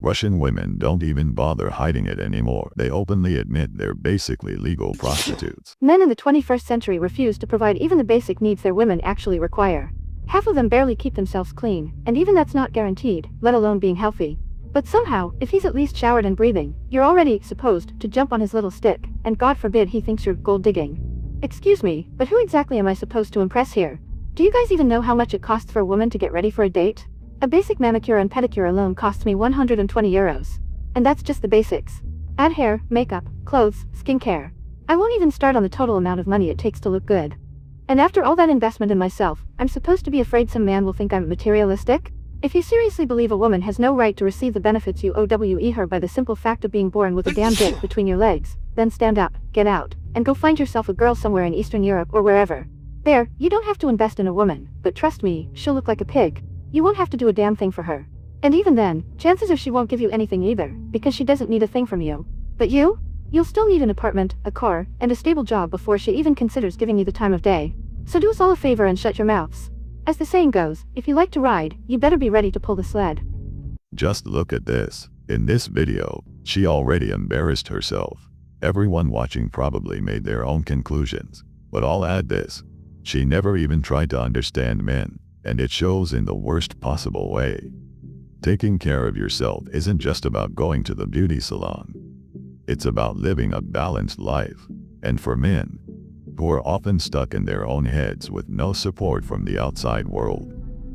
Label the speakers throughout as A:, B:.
A: Russian women don't even bother hiding it anymore. They openly admit they're basically legal prostitutes.
B: Men in the 21st century refuse to provide even the basic needs their women actually require. Half of them barely keep themselves clean, and even that's not guaranteed, let alone being healthy. But somehow, if he's at least showered and breathing, you're already supposed to jump on his little stick, and God forbid he thinks you're gold digging. Excuse me, but who exactly am I supposed to impress here? Do you guys even know how much it costs for a woman to get ready for a date? A basic manicure and pedicure alone costs me 120 euros. And that's just the basics. Add hair, makeup, clothes, skincare. I won't even start on the total amount of money it takes to look good. And after all that investment in myself, I'm supposed to be afraid some man will think I'm materialistic? If you seriously believe a woman has no right to receive the benefits you owe her by the simple fact of being born with a damn dick between your legs, then stand up, get out, and go find yourself a girl somewhere in Eastern Europe or wherever. There, you don't have to invest in a woman, but trust me, she'll look like a pig. You won't have to do a damn thing for her. And even then, chances are she won't give you anything either, because she doesn't need a thing from you. But you? You'll still need an apartment, a car, and a stable job before she even considers giving you the time of day. So do us all a favor and shut your mouths. As the saying goes, if you like to ride, you better be ready to pull the sled.
A: Just look at this. In this video, she already embarrassed herself. Everyone watching probably made their own conclusions. But I'll add this. She never even tried to understand men, and it shows in the worst possible way. Taking care of yourself isn't just about going to the beauty salon. It's about living a balanced life. And for men, who are often stuck in their own heads with no support from the outside world,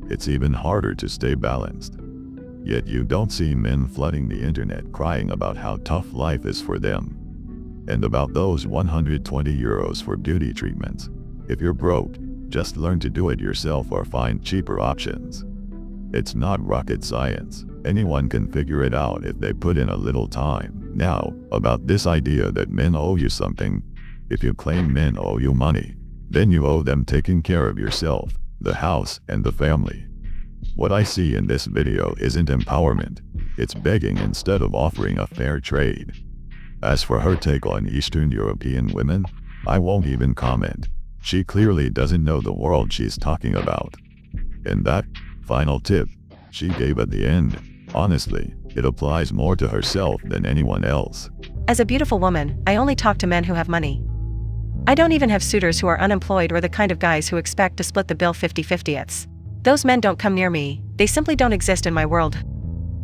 A: it's even harder to stay balanced. Yet you don't see men flooding the internet crying about how tough life is for them, and about those 120 euros for beauty treatments. If you're broke, just learn to do it yourself or find cheaper options. It's not rocket science. Anyone can figure it out if they put in a little time. Now, about this idea that men owe you something. If you claim men owe you money, then you owe them taking care of yourself, the house, and the family. What I see in this video isn't empowerment. It's begging instead of offering a fair trade. As for her take on Eastern European women, I won't even comment. She clearly doesn't know the world she's talking about. And that final tip she gave at the end, honestly, it applies more to herself than anyone else.
C: As a beautiful woman, I only talk to men who have money. I don't even have suitors who are unemployed or the kind of guys who expect to split the bill 50-50. Those men don't come near me, they simply don't exist in my world.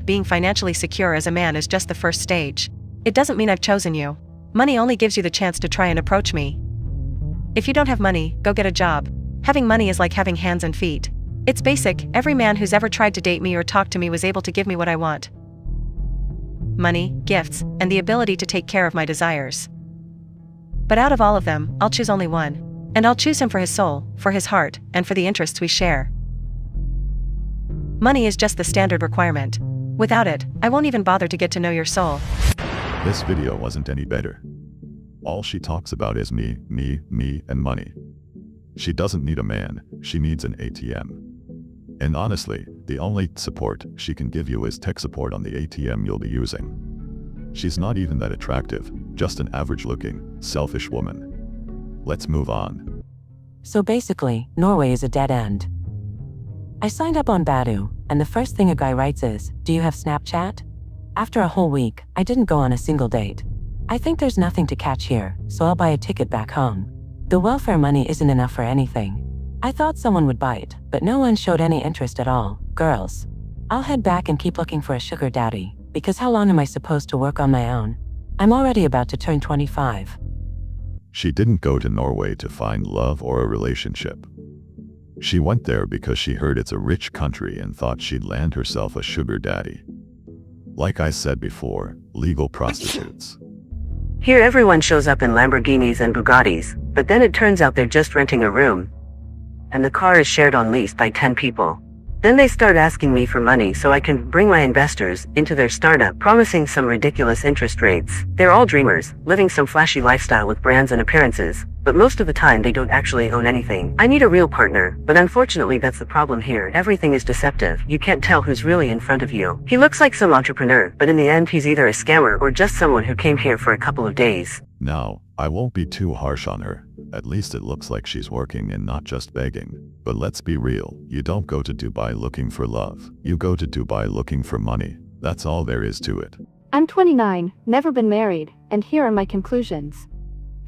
C: Being financially secure as a man is just the first stage. It doesn't mean I've chosen you. Money only gives you the chance to try and approach me. If you don't have money, go get a job. Having money is like having hands and feet. It's basic. Every man who's ever tried to date me or talk to me was able to give me what I want. Money, gifts, and the ability to take care of my desires. But out of all of them, I'll choose only one. And I'll choose him for his soul, for his heart, and for the interests we share. Money is just the standard requirement. Without it, I won't even bother to get to know your soul.
A: This video wasn't any better. All she talks about is me, and money. She doesn't need a man, she needs an ATM. And honestly, the only support she can give you is tech support on the ATM you'll be using. She's not even that attractive, just an average-looking, selfish woman. Let's move on.
D: So basically, Norway is a dead end. I signed up on Badoo, and the first thing a guy writes is, "Do you have Snapchat?" After a whole week, I didn't go on a single date. I think there's nothing to catch here, so I'll buy a ticket back home. The welfare money isn't enough for anything. I thought someone would bite, but no one showed any interest at all. Girls. I'll head back and keep looking for a sugar daddy, because how long am I supposed to work on my own? I'm already about to turn 25.
A: She didn't go to Norway to find love or a relationship. She went there because she heard it's a rich country and thought she'd land herself a sugar daddy. Like I said before, legal prostitutes.
E: Here everyone shows up in Lamborghinis and Bugattis, but then it turns out they're just renting a room. And the car is shared on lease by 10 people. Then they start asking me for money so I can bring my investors into their startup, promising some ridiculous interest rates. They're all dreamers, living some flashy lifestyle with brands and appearances, but most of the time they don't actually own anything. I need a real partner, but unfortunately that's the problem here. Everything is deceptive. You can't tell who's really in front of you. He looks like some entrepreneur, but in the end he's either a scammer or just someone who came here for a couple of days.
A: Now, I won't be too harsh on her. At least it looks like she's working and not just begging. But let's be real, you don't go to Dubai looking for love. You go to Dubai looking for money. That's all there is to it.
B: I'm 29, never been married, and here are my conclusions.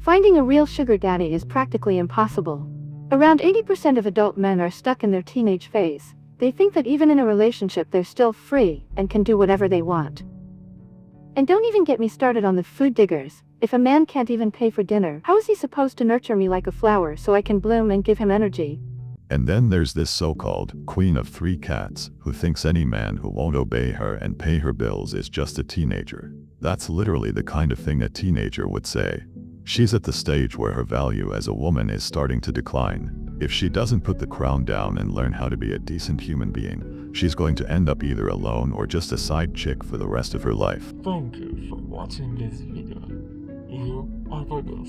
B: Finding a real sugar daddy is practically impossible. Around 80% of adult men are stuck in their teenage phase. They think that even in a relationship they're still free and can do whatever they want. And don't even get me started on the food diggers. If a man can't even pay for dinner, how is he supposed to nurture me like a flower so I can bloom and give him energy?
A: And then there's this so-called queen of 3 cats who thinks any man who won't obey her and pay her bills is just a teenager. That's literally the kind of thing a teenager would say. She's at the stage where her value as a woman is starting to decline. If she doesn't put the crown down and learn how to be a decent human being, she's going to end up either alone or just a side chick for the rest of her life.
F: Thank you for watching this video. You are the best.